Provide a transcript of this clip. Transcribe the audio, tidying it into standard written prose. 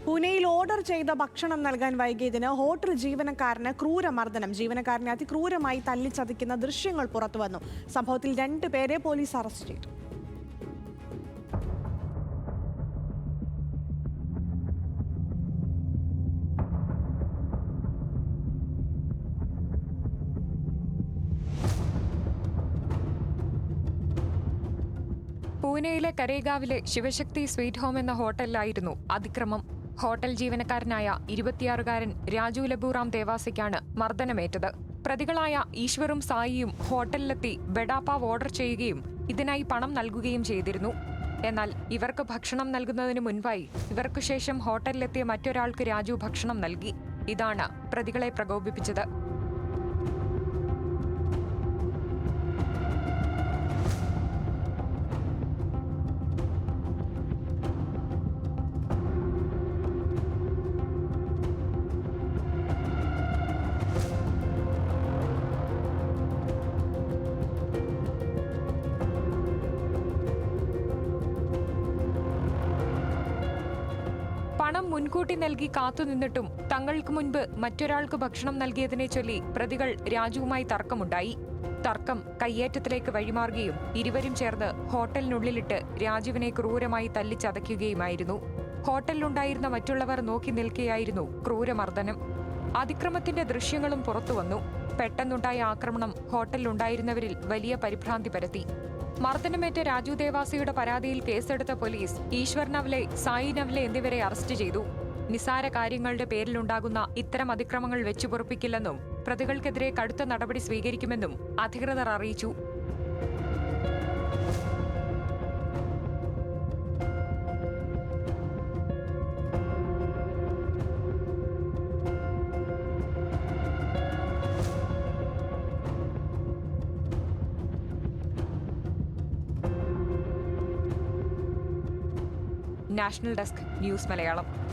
പൂനെയിൽ ഓർഡർ ചെയ്ത ഭക്ഷണം നൽകാൻ വൈകിയതിന് ഹോട്ടൽ ജീവനക്കാരന് ക്രൂരമർദ്ദനം. ജീവനക്കാരനെ അതിക്രൂരമായി തല്ലിച്ചതയ്ക്കുന്ന ദൃശ്യങ്ങൾ പുറത്തുവന്നു. സംഭവത്തിൽ 2 പേരെ പോലീസ് അറസ്റ്റ് ചെയ്തു. പൂനെയിലെ കരേഗാവിലെ ശിവശക്തി സ്വീറ്റ് ഹോം എന്ന ഹോട്ടലിലായിരുന്നു അതിക്രമം. ഹോട്ടൽ ജീവനക്കാരനായ 26-കാരൻ രാജു ലബുറാം ദേവാസിക്കാണ് മർദ്ദനമേറ്റത്. പ്രതികളായ ഈശ്വറും സായിയും ഹോട്ടലിലെത്തി ബെഡാപാവ് ഓർഡർ ചെയ്യുകയും ഇതിനായി പണം നൽകുകയും ചെയ്തിരുന്നു. എന്നാൽ ഇവർക്ക് ഭക്ഷണം നൽകുന്നതിന് മുൻപായി ഇവർക്കു ശേഷം ഹോട്ടലിലെത്തിയ മറ്റൊരാൾക്ക് രാജു ഭക്ഷണം നൽകി. ഇതാണ് പ്രതികളെ പ്രകോപിപ്പിച്ചത്. പണം മുൻകൂട്ടി നൽകി കാത്തുനിന്നിട്ടും തങ്ങൾക്ക് മുൻപ് മറ്റൊരാൾക്ക് ഭക്ഷണം നൽകിയതിനെ ചൊല്ലി പ്രതികൾ രാജുവുമായി തർക്കമുണ്ടായി. തർക്കം കയ്യേറ്റത്തിലേക്ക് വഴിമാറുകയും ഇരുവരും ചേർന്ന് ഹോട്ടലിനുള്ളിലിട്ട് രാജുവിനെ ക്രൂരമായി തല്ലിച്ചതയ്ക്കുകയുമായിരുന്നു. ഹോട്ടലിലുണ്ടായിരുന്ന മറ്റുള്ളവർ നോക്കി നിൽക്കെയായിരുന്നു ക്രൂരമർദ്ദനം. അതിക്രമത്തിന്റെ ദൃശ്യങ്ങളും പുറത്തുവന്നു. പെട്ടെന്നുണ്ടായ ആക്രമണം ഹോട്ടലിലുണ്ടായിരുന്നവരിൽ വലിയ പരിഭ്രാന്തി പരത്തി. മർദ്ദനമേറ്റ രാജു ദേവാസിയുടെ പരാതിയിൽ കേസെടുത്ത പോലീസ് ഈശ്വർ നവ്ലെ, സായി നവ്ലെ എന്നിവരെ അറസ്റ്റ് ചെയ്തു. നിസാര കാര്യങ്ങളുടെ പേരിലുണ്ടാകുന്ന ഇത്തരം അതിക്രമങ്ങൾ വെച്ചുപൊറുപ്പിക്കില്ലെന്നും പ്രതികൾക്കെതിരെ കടുത്ത നടപടി സ്വീകരിക്കുമെന്നും അധികൃതർ അറിയിച്ചു. National desk news Malayalam.